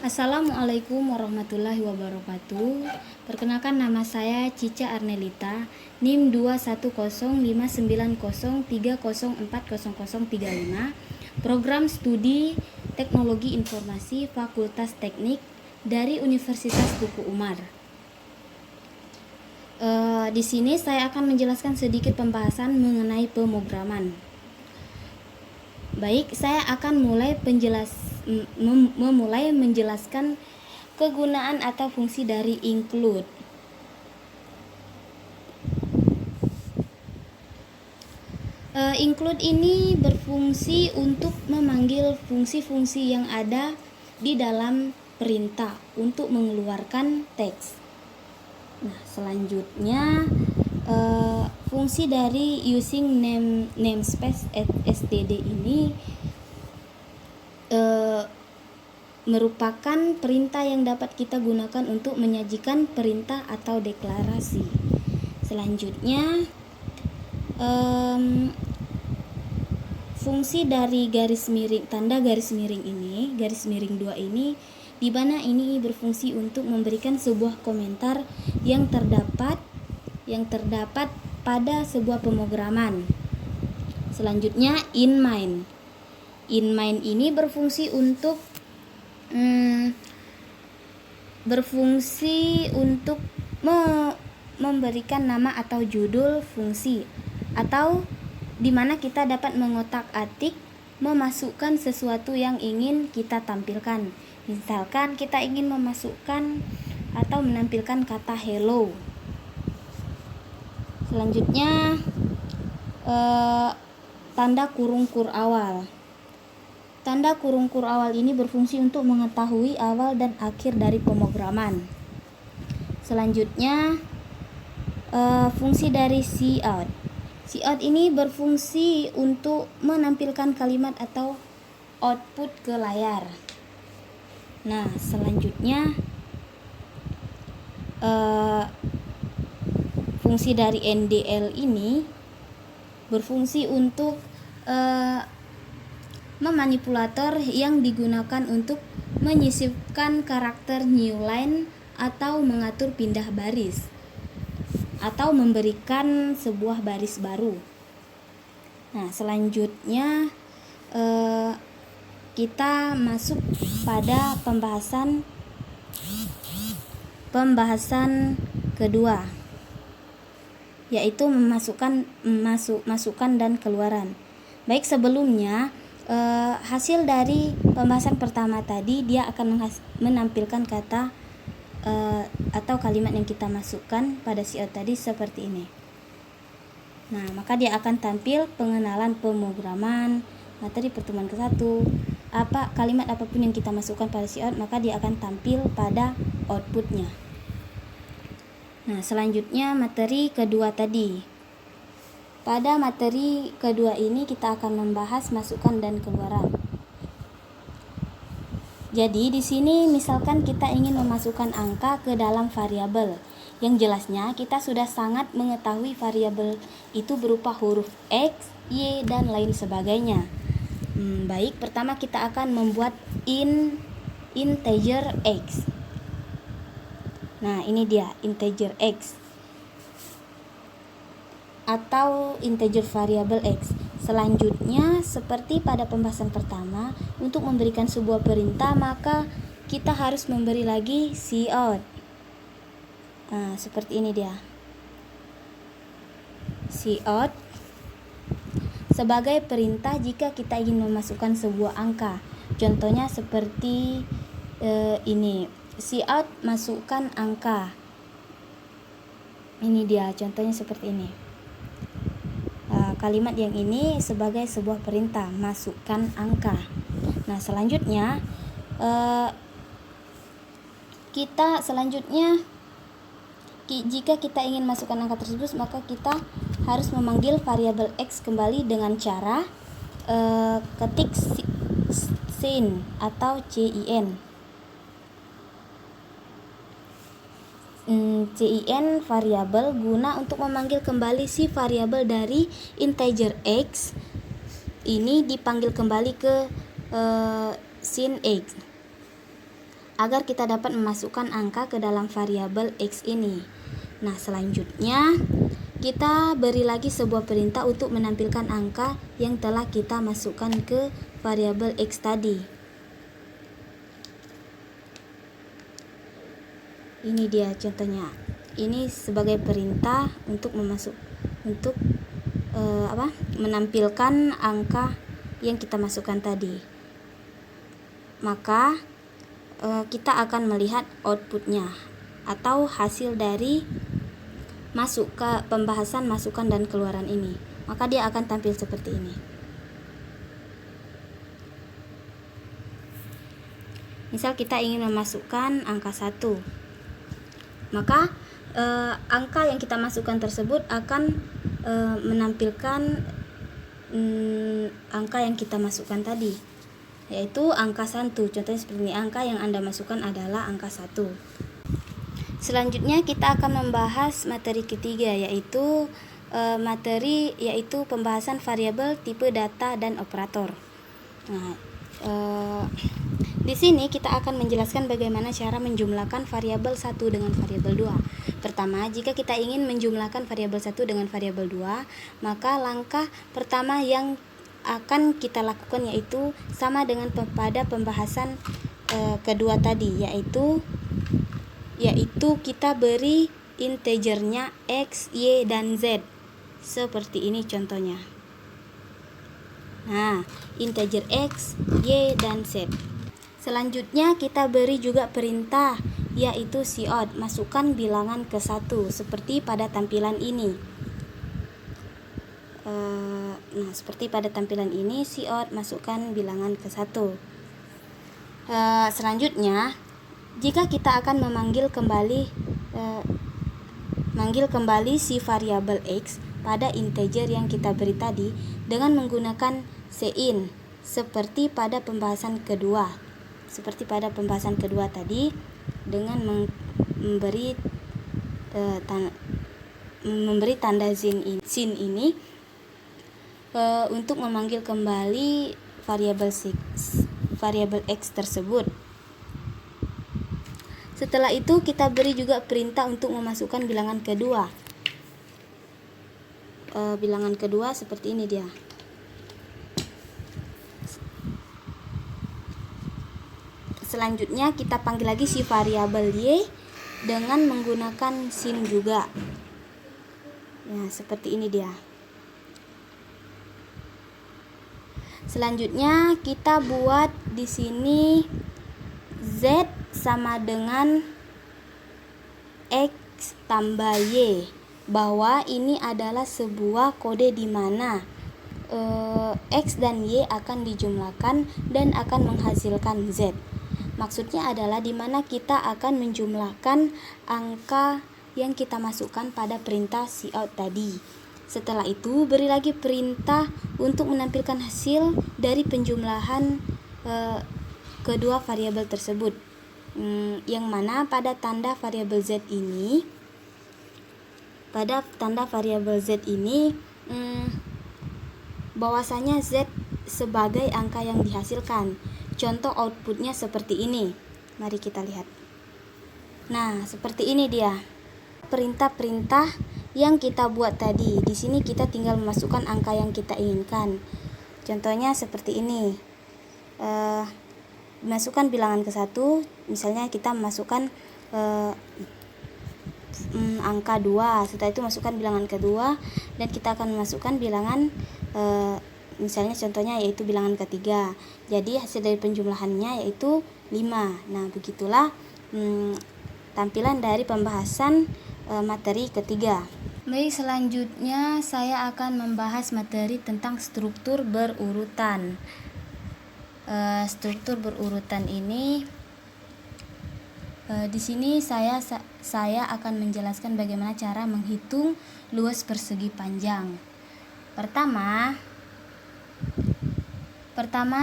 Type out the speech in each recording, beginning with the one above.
Assalamualaikum warahmatullahi wabarakatuh. Perkenalkan, nama saya Cica Arnelita, NIM 2105903040035, Program Studi Teknologi Informasi Fakultas Teknik dari Universitas Tuku Umar. Di sini saya akan menjelaskan sedikit pembahasan mengenai pemrograman. Baik, saya akan memulai menjelaskan kegunaan atau fungsi dari include. Include ini berfungsi untuk memanggil fungsi-fungsi yang ada di dalam perintah untuk mengeluarkan teks. Nah, selanjutnya fungsi dari using namespace std ini merupakan perintah yang dapat kita gunakan untuk menyajikan perintah atau deklarasi. Selanjutnya fungsi dari tanda garis miring 2 ini, di mana ini berfungsi untuk memberikan sebuah komentar yang terdapat pada sebuah pemrograman. Selanjutnya in-main ini berfungsi untuk memberikan nama atau judul fungsi, atau di mana kita dapat mengotak-atik, memasukkan sesuatu yang ingin kita tampilkan. Misalkan kita ingin memasukkan atau menampilkan kata hello. Selanjutnya tanda kurung kur awal. Tanda kurung kur awal ini berfungsi untuk mengetahui awal dan akhir dari pemrograman. Selanjutnya fungsi dari cout. Cout ini berfungsi untuk menampilkan kalimat atau output ke layar. Nah, selanjutnya fungsi dari ndl ini berfungsi untuk memanipulator yang digunakan untuk menyisipkan karakter new line atau mengatur pindah baris atau memberikan sebuah baris baru. Nah, selanjutnya kita masuk pada pembahasan kedua, yaitu masukan dan keluaran. Baik, sebelumnya hasil dari pembahasan pertama tadi, dia akan menampilkan kata atau kalimat yang kita masukkan pada cout tadi seperti ini. Nah, maka dia akan tampil pengenalan pemrograman, materi pertemuan ke-1, kalimat apapun yang kita masukkan pada cout, maka dia akan tampil pada outputnya. Nah, selanjutnya materi kedua tadi. Pada materi kedua ini kita akan membahas masukan dan keluaran. Jadi di sini misalkan kita ingin memasukkan angka ke dalam variabel, yang jelasnya kita sudah sangat mengetahui variabel itu berupa huruf X, Y, dan lain sebagainya. Baik, pertama kita akan membuat integer X. Nah, ini dia integer X atau integer variabel X. Selanjutnya, seperti pada pembahasan pertama, untuk memberikan sebuah perintah maka kita harus memberi lagi cout. Nah, seperti ini dia. Cout sebagai perintah jika kita ingin memasukkan sebuah angka. Contohnya seperti ini. Cout masukkan angka. Ini dia contohnya seperti ini. Kalimat yang ini sebagai sebuah perintah, masukkan angka. Nah, selanjutnya jika kita ingin masukkan angka tersebut, maka kita harus memanggil variabel X kembali dengan cara ketik sin atau cin. Cin variabel guna untuk memanggil kembali si variabel dari integer X ini dipanggil kembali ke sin X. agar kita dapat memasukkan angka ke dalam variabel X ini. Nah, selanjutnya kita beri lagi sebuah perintah untuk menampilkan angka yang telah kita masukkan ke variabel X tadi. Ini dia contohnya. Ini sebagai perintah untuk menampilkan angka yang kita masukkan tadi. Maka kita akan melihat outputnya atau hasil dari pembahasan masukan dan keluaran ini. Maka dia akan tampil seperti ini. Misal kita ingin memasukkan angka 1, maka angka yang kita masukkan tersebut akan menampilkan angka yang kita masukkan tadi, yaitu angka 1. Contohnya seperti ini, angka yang Anda masukkan adalah angka 1. Selanjutnya kita akan membahas materi ketiga, yaitu pembahasan variabel, tipe data, dan operator. Nah, di sini kita akan menjelaskan bagaimana cara menjumlahkan variabel 1 dengan variabel 2. Pertama, jika kita ingin menjumlahkan variabel 1 dengan variabel 2, maka langkah pertama yang akan kita lakukan yaitu sama dengan pada pembahasan kedua tadi, yaitu kita beri integernya X, Y, dan Z. Seperti ini contohnya. Nah, integer X, Y, dan Z. Selanjutnya kita beri juga perintah, yaitu cout, masukkan bilangan ke 1, seperti pada tampilan ini. Seperti pada tampilan ini, cout, masukkan bilangan ke 1. Selanjutnya, jika kita akan memanggil kembali si variabel X pada integer yang kita beri tadi dengan menggunakan cin, seperti pada pembahasan kedua. Tadi dengan memberi tanda sin ini untuk memanggil kembali variabel X tersebut. Setelah itu kita beri juga perintah untuk memasukkan bilangan kedua. Bilangan kedua seperti ini dia. Selanjutnya kita panggil lagi si variabel Y dengan menggunakan sin juga. Ya, seperti ini dia. Selanjutnya kita buat di sini Z sama dengan X tambah Y, bahwa ini adalah sebuah kode di mana X dan Y akan dijumlahkan dan akan menghasilkan Z. Maksudnya adalah di mana kita akan menjumlahkan angka yang kita masukkan pada perintah cout tadi. Setelah itu beri lagi perintah untuk menampilkan hasil dari penjumlahan kedua variabel tersebut, yang mana pada tanda variabel Z ini bahwasanya Z sebagai angka yang dihasilkan. Contoh outputnya seperti ini. Mari kita lihat. Nah, seperti ini dia perintah-perintah yang kita buat tadi. Di sini kita tinggal memasukkan angka yang kita inginkan. Contohnya seperti ini. Masukkan bilangan ke 1. Misalnya kita memasukkan angka 2. Setelah itu masukkan bilangan kedua, dan kita akan memasukkan bilangan misalnya contohnya yaitu bilangan ketiga. Jadi hasil dari penjumlahannya yaitu 5. Nah, begitulah tampilan dari pembahasan materi ketiga. Baik, selanjutnya saya akan membahas materi tentang struktur berurutan. Struktur berurutan ini di sini saya akan menjelaskan bagaimana cara menghitung luas persegi panjang. Pertama,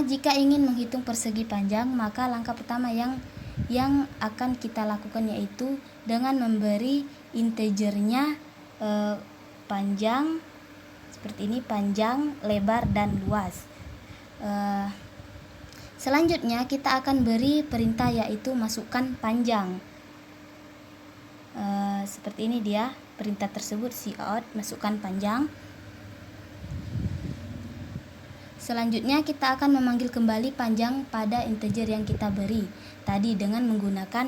jika ingin menghitung persegi panjang, maka langkah pertama yang akan kita lakukan yaitu dengan memberi integernya panjang seperti ini, panjang, lebar, dan luas. Selanjutnya kita akan beri perintah yaitu masukkan panjang. Seperti ini dia perintah tersebut, cout masukkan panjang. Selanjutnya kita akan memanggil kembali panjang pada integer yang kita beri tadi dengan menggunakan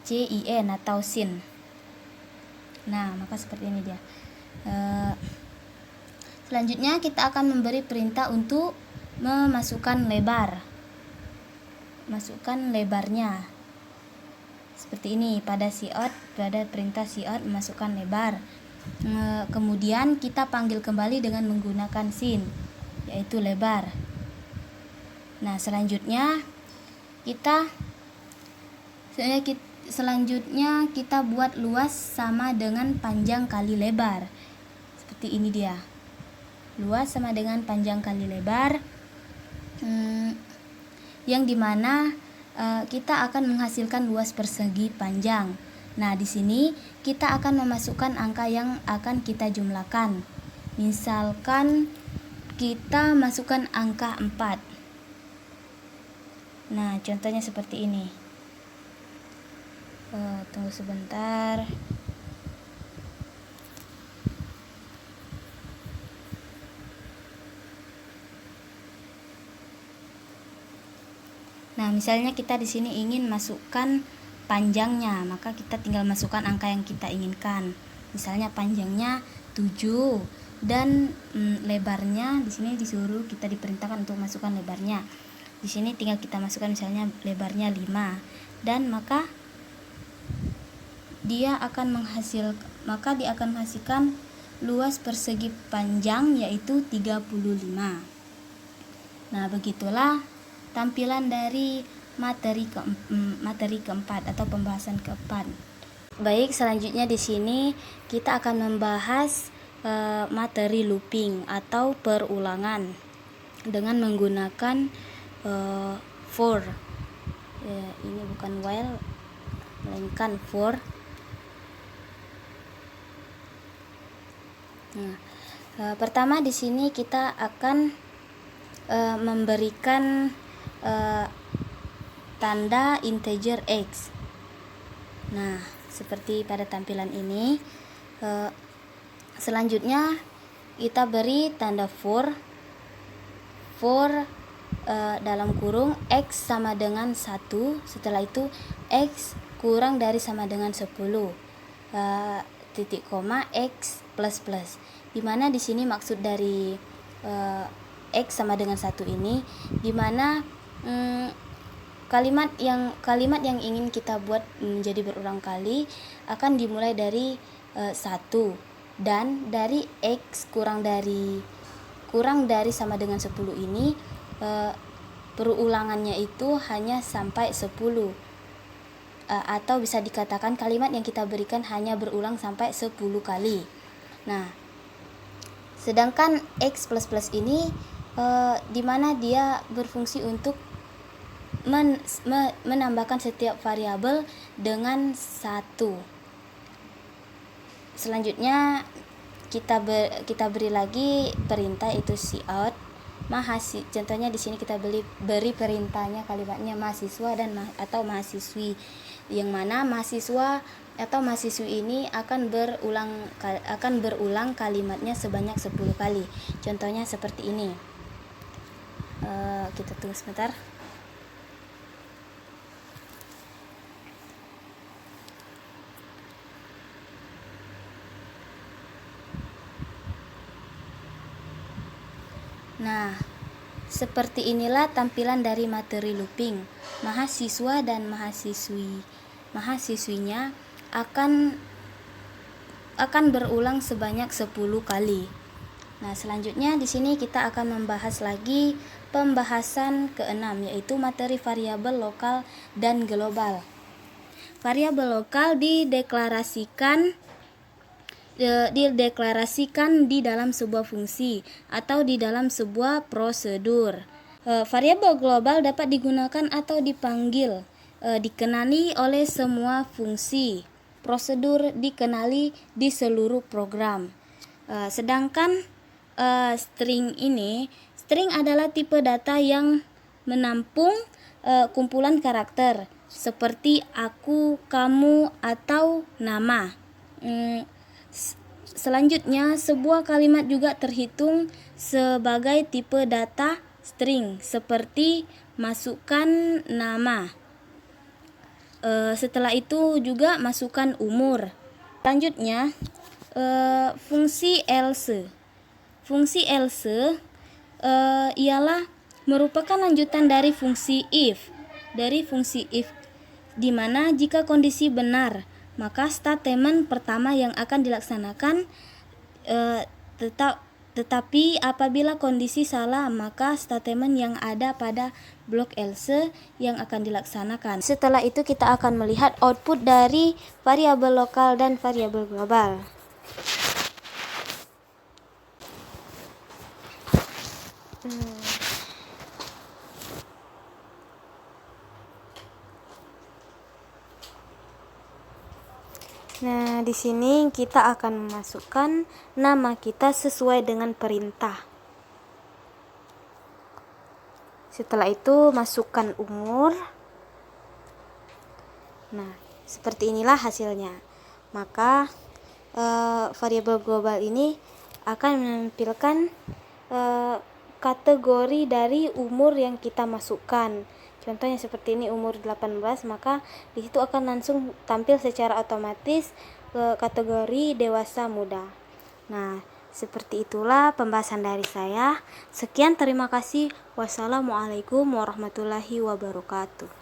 cin atau sin. Nah, maka seperti ini dia. Selanjutnya kita akan memberi perintah untuk memasukkan lebar. Masukkan lebarnya. Seperti ini pada perintah cout memasukkan lebar. Kemudian kita panggil kembali dengan menggunakan sin, yaitu lebar. Nah, selanjutnya kita buat luas sama dengan panjang kali lebar. Seperti ini dia. Luas sama dengan panjang kali lebar. Yang dimana kita akan menghasilkan luas persegi panjang. Nah, di sini kita akan memasukkan angka yang akan kita jumlahkan. Misalkan kita masukkan angka 4. Nah, contohnya seperti ini. Tunggu sebentar. Nah, misalnya kita di sini ingin masukkan panjangnya, maka kita tinggal masukkan angka yang kita inginkan. Misalnya panjangnya 7 dan lebarnya di sini kita diperintahkan untuk masukkan lebarnya. Di sini tinggal kita masukkan misalnya lebarnya 5 dan maka dia akan menghasilkan luas persegi panjang yaitu 35. Nah, begitulah tampilan dari materi keempat atau pembahasan keempat. Baik, selanjutnya di sini kita akan membahas materi looping atau perulangan dengan menggunakan for. Ini bukan while, melainkan for. Nah, pertama di sini kita akan memberikan tanda integer x. Nah, seperti pada tampilan ini. Selanjutnya kita beri tanda for dalam kurung x sama dengan 1. Setelah itu x kurang dari sama dengan 10. Titik koma x plus plus. Dimana di sini maksud dari x sama dengan 1 ini, dimana kalimat yang ingin kita buat menjadi berulang kali akan dimulai dari 1 dan dari x kurang dari sama dengan 10 ini perulangannya itu hanya sampai 10, atau bisa dikatakan kalimat yang kita berikan hanya berulang sampai 10 kali. Nah, sedangkan x plus plus ini dimana dia berfungsi untuk menambahkan setiap variabel dengan 1. Selanjutnya kita beri lagi perintah itu cout. Contohnya di sini kita beri perintahnya kalimatnya mahasiswa dan atau mahasiswi, yang mana mahasiswa atau mahasiswi ini akan berulang kalimatnya sebanyak 10 kali. Contohnya seperti ini. Kita tunggu sebentar. Nah, seperti inilah tampilan dari materi looping. Mahasiswa dan mahasiswinya akan berulang sebanyak 10 kali. Nah, selanjutnya di sini kita akan membahas lagi pembahasan keenam, yaitu materi variabel lokal dan global. Variabel lokal dideklarasikan di dalam sebuah fungsi atau di dalam sebuah prosedur. Variabel global dapat digunakan atau dipanggil, dikenali oleh semua fungsi. Prosedur dikenali di seluruh program. Sedangkan string String adalah tipe data yang menampung kumpulan karakter seperti aku, kamu, atau nama. Selanjutnya, sebuah kalimat juga terhitung sebagai tipe data string seperti masukkan nama. Setelah itu juga masukkan umur. Selanjutnya, fungsi else. Fungsi else ialah merupakan lanjutan dari fungsi if. Di mana jika kondisi benar, maka statement pertama yang akan dilaksanakan, tetapi apabila kondisi salah, maka statement yang ada pada blok else yang akan dilaksanakan. Setelah itu kita akan melihat output dari variabel lokal dan variabel global. Nah, di sini kita akan memasukkan nama kita sesuai dengan perintah. Setelah itu masukkan umur. Nah, seperti inilah hasilnya. Maka variabel global ini akan menampilkan kategori dari umur yang kita masukkan. Contohnya seperti ini, umur 18, maka di situ akan langsung tampil secara otomatis kategori dewasa muda. Nah, seperti itulah pembahasan dari saya. Sekian, terima kasih. Wassalamualaikum warahmatullahi wabarakatuh.